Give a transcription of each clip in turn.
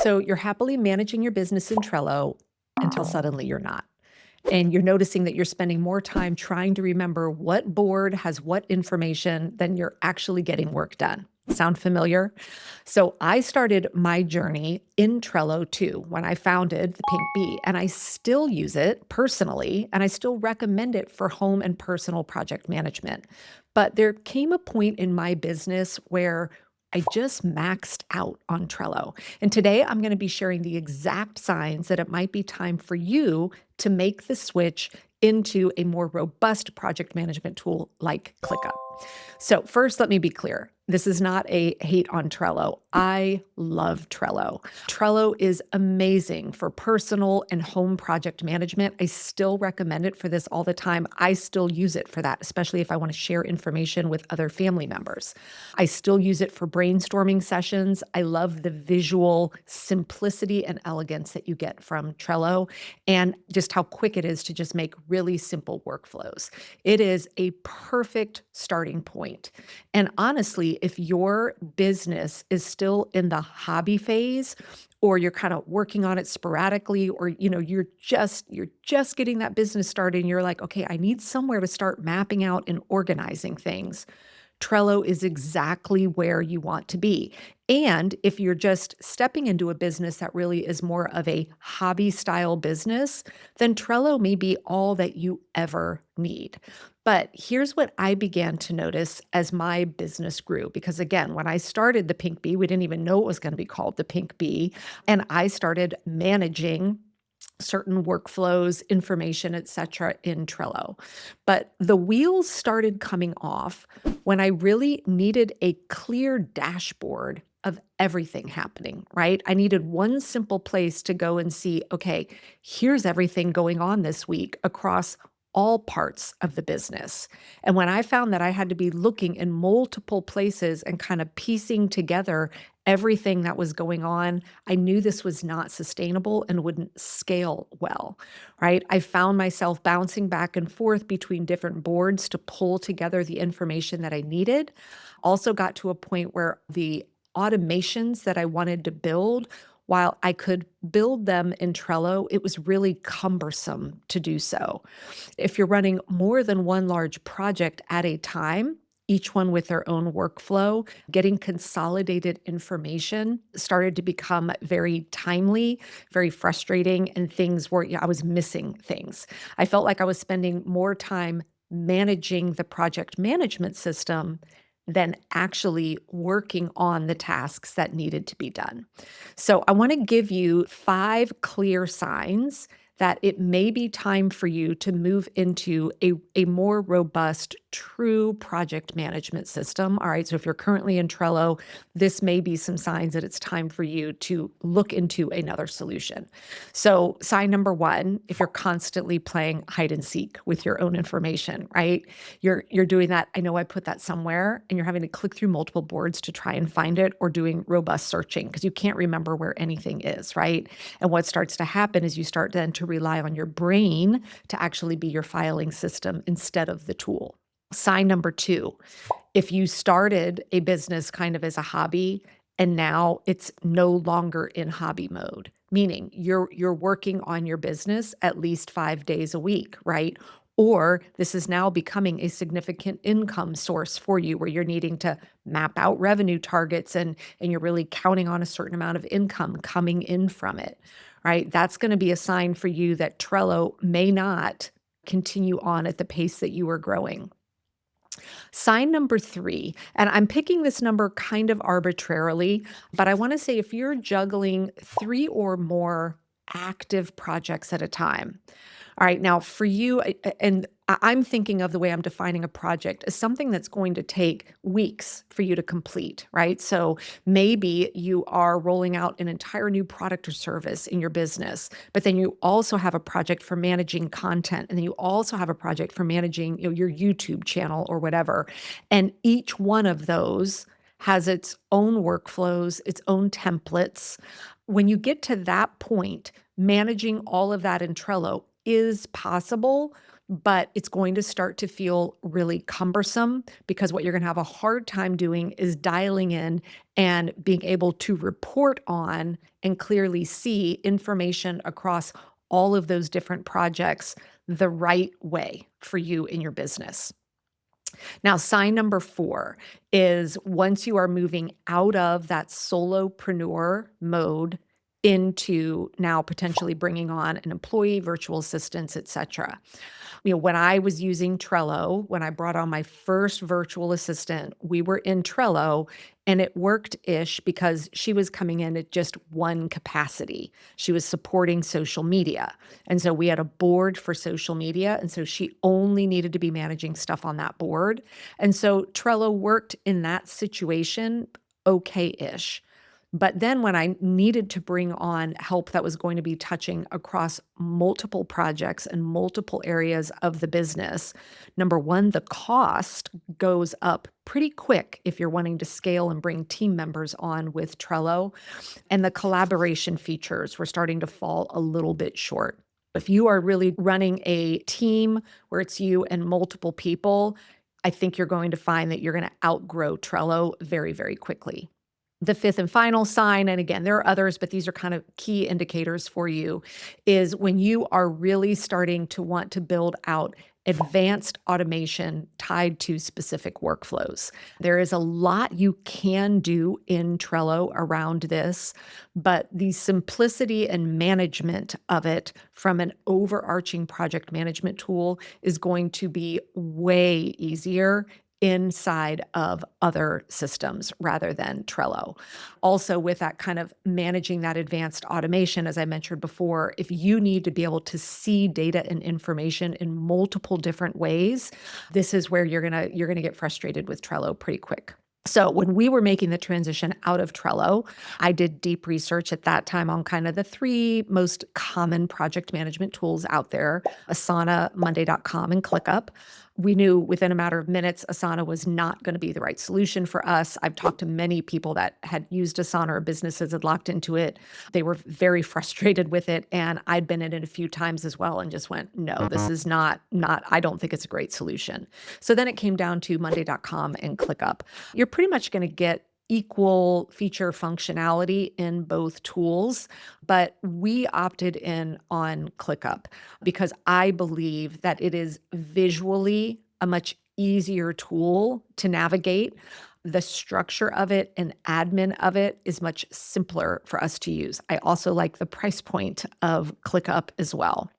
So you're happily managing your business in Trello until suddenly you're not. And you're noticing that you're spending more time trying to remember what board has what information than you're actually getting work done. Sound familiar? So I started my journey in Trello too when I founded the Pink Bee, and I still use it personally, and I still recommend it for home and personal project management. But there came a point in my business where I just maxed out on Trello. And today I'm going to be sharing the exact signs that it might be time for you to make the switch into a more robust project management tool like ClickUp. So, first, let me be clear. This is not a hate on Trello. I love Trello. Trello is amazing for personal and home project management. I still recommend it for this all the time. I still use it for that, especially if I want to share information with other family members. I still use it for brainstorming sessions. I love the visual simplicity and elegance that you get from Trello and just how quick it is to just make really simple workflows. It is a perfect starting point. And honestly, if your business is still in the hobby phase, or you're kind of working on it sporadically, or you're just getting that business started and you're like, okay, I need somewhere to start mapping out and organizing things. Trello is exactly where you want to be. And if you're just stepping into a business that really is more of a hobby style business, then Trello may be all that you ever need. But here's what I began to notice as my business grew. Because again, when I started the Pink Bee, we didn't even know it was going to be called the Pink Bee. And I started managing certain workflows, information, et cetera, in Trello. But the wheels started coming off when I really needed a clear dashboard of everything happening, right? I needed one simple place to go and see, okay, here's everything going on this week across all parts of the business. And when I found that I had to be looking in multiple places and kind of piecing together everything that was going on, I knew this was not sustainable and wouldn't scale well, right? I found myself bouncing back and forth between different boards to pull together the information that I needed. Also got to a point where the automations that I wanted to build, while I could build them in Trello, it was really cumbersome to do so. If you're running more than one large project at a time, each one with their own workflow, getting consolidated information started to become very timely, very frustrating, and things were, I was missing things. I felt like I was spending more time managing the project management system than actually working on the tasks that needed to be done. So I want to give you 5 clear signs that it may be time for you to move into a more robust, true project management system. All right. So if you're currently in Trello, this may be some signs that it's time for you to look into another solution. So, sign number one, if you're constantly playing hide and seek with your own information, right? You're doing that. I know I put that somewhere, and you're having to click through multiple boards to try and find it, or doing robust searching because you can't remember where anything is, right? And what starts to happen is you start then to rely on your brain to actually be your filing system instead of the tool. Sign number two, if you started a business kind of as a hobby and now it's no longer in hobby mode, meaning you're working on your business at least 5 days a week, right? Or this is now becoming a significant income source for you where you're needing to map out revenue targets and you're really counting on a certain amount of income coming in from it, right? That's going to be a sign for you that Trello may not continue on at the pace that you are growing. Sign number 3, and I'm picking this number kind of arbitrarily, but I want to say if you're juggling 3 or more active projects at a time. All right, now for you, I'm thinking of the way I'm defining a project as something that's going to take weeks for you to complete, right? So maybe you are rolling out an entire new product or service in your business, but then you also have a project for managing content, and then you also have a project for managing, your YouTube channel or whatever. And each one of those has its own workflows, its own templates. When you get to that point, managing all of that in Trello is possible, but it's going to start to feel really cumbersome because what you're going to have a hard time doing is dialing in and being able to report on and clearly see information across all of those different projects the right way for you in your business. Now, sign number 4 is once you are moving out of that solopreneur mode into now potentially bringing on an employee, virtual assistants, et cetera. When I was using Trello, when I brought on my first virtual assistant, we were in Trello and it worked-ish because she was coming in at just one capacity. She was supporting social media. And so we had a board for social media. And so she only needed to be managing stuff on that board. And so Trello worked in that situation okay-ish. But then when I needed to bring on help that was going to be touching across multiple projects and multiple areas of the business, number one, the cost goes up pretty quick if you're wanting to scale and bring team members on with Trello. And the collaboration features were starting to fall a little bit short. If you are really running a team where it's you and multiple people, I think you're going to find that you're going to outgrow Trello very, very quickly. The fifth and final sign, and again, there are others, but these are kind of key indicators for you, is when you are really starting to want to build out advanced automation tied to specific workflows. There is a lot you can do in Trello around this, but the simplicity and management of it from an overarching project management tool is going to be way easier inside of other systems rather than Trello. Also, with that kind of managing that advanced automation, as I mentioned before, if you need to be able to see data and information in multiple different ways, this is where you're gonna get frustrated with Trello pretty quick. So when we were making the transition out of Trello, I did deep research at that time on kind of the 3 most common project management tools out there: Asana, Monday.com, and ClickUp. We knew within a matter of minutes Asana was not going to be the right solution for us. I've talked to many people that had used Asana or businesses had locked into it. They were very frustrated with it, and I'd been in it a few times as well and just went, "No, this is not I don't think it's a great solution." So then it came down to Monday.com and ClickUp. You're pretty much going to get equal feature functionality in both tools, but we opted in on ClickUp because I believe that it is visually a much easier tool to navigate. The structure of it and admin of it is much simpler for us to use. I also like the price point of ClickUp as well.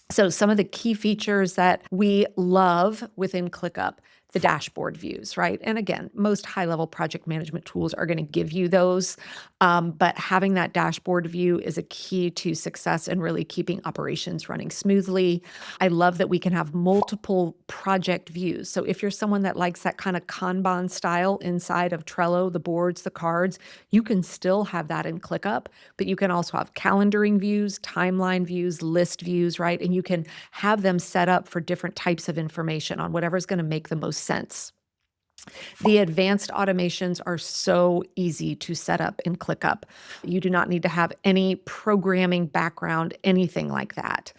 So some of the key features that we love within ClickUp, the dashboard views, right? And again, most high-level project management tools are going to give you those, but having that dashboard view is a key to success and really keeping operations running smoothly. I love that we can have multiple project views. So if you're someone that likes that kind of Kanban style inside of Trello, the boards, the cards, you can still have that in ClickUp, but you can also have calendaring views, timeline views, list views, right? And you can have them set up for different types of information on whatever's going to make the most sense. The advanced automations are so easy to set up in ClickUp. You do not need to have any programming background, anything like that.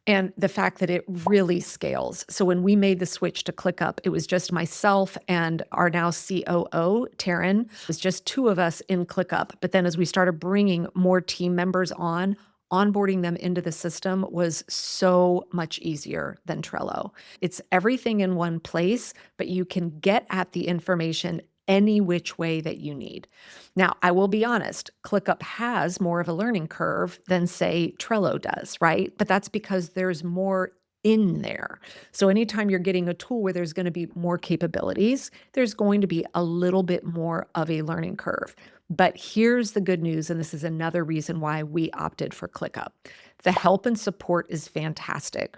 And the fact that it really scales. So when we made the switch to ClickUp, it was just myself and our now COO, Taryn. It was just 2 of us in ClickUp. But then as we started bringing more team members on, onboarding them into the system was so much easier than Trello. It's everything in one place, but you can get at the information any which way that you need. Now, I will be honest, ClickUp has more of a learning curve than, say, Trello does, right? But that's because there's more in there. So anytime you're getting a tool where there's going to be more capabilities, there's going to be a little bit more of a learning curve. But here's the good news, and this is another reason why we opted for ClickUp. The help and support is fantastic.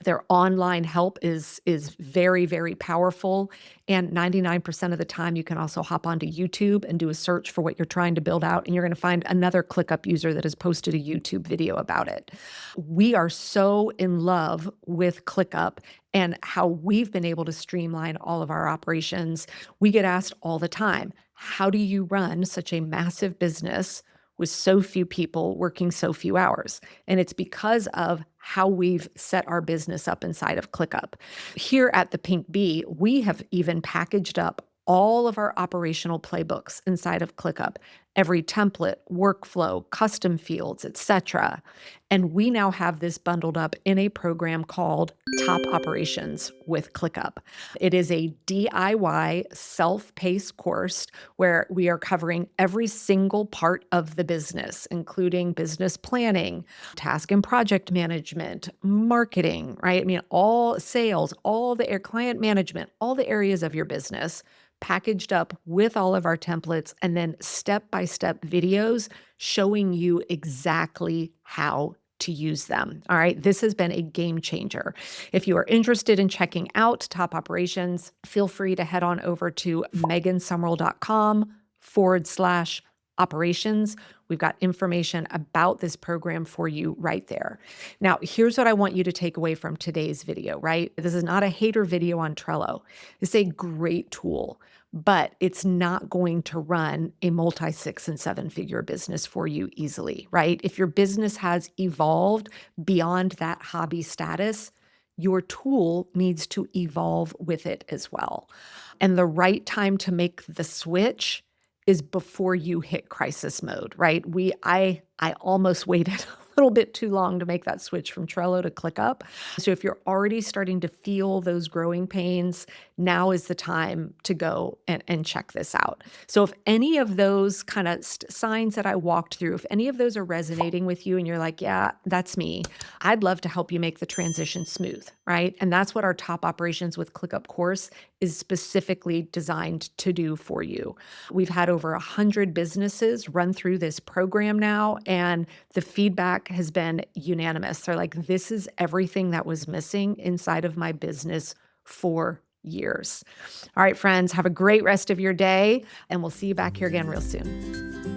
Their online help is very, very powerful, and 99% of the time, you can also hop onto YouTube and do a search for what you're trying to build out, and you're gonna find another ClickUp user that has posted a YouTube video about it. We are so in love with ClickUp and how we've been able to streamline all of our operations. We get asked all the time, "How do you run such a massive business with so few people working so few hours. And it's because of how we've set our business up inside of ClickUp. Here at the Pink Bee, we have even packaged up all of our operational playbooks inside of ClickUp, every template, workflow, custom fields, etc. And we now have this bundled up in a program called Top Operations with ClickUp. It is a DIY self-paced course where we are covering every single part of the business, including business planning, task and project management, marketing, right? I mean, all sales, all the client management, all the areas of your business packaged up with all of our templates and then step-by-step videos showing you exactly how to use them. All right. This has been a game changer. If you are interested in checking out Top Operations, feel free to head on over to megansumrell.com/operations. We've got information about this program for you right there. Now, here's what I want you to take away from today's video, right? This is not a hater video on Trello. It's a great tool, but it's not going to run a multi-6 and 7-figure business for you easily, right? If your business has evolved beyond that hobby status, your tool needs to evolve with it as well. And the right time to make the switch is before you hit crisis mode, right? I almost waited a little bit too long to make that switch from Trello to ClickUp. So if you're already starting to feel those growing pains, now is the time to go and check this out. So if any of those kind of signs that I walked through, if any of those are resonating with you and you're like, yeah, that's me, I'd love to help you make the transition smooth, right? And that's what our Top Operations with ClickUp course is specifically designed to do for you. We've had over 100 businesses run through this program now, and the feedback has been unanimous. They're like, this is everything that was missing inside of my business for years. All right, friends, have a great rest of your day, and we'll see you back here again real soon.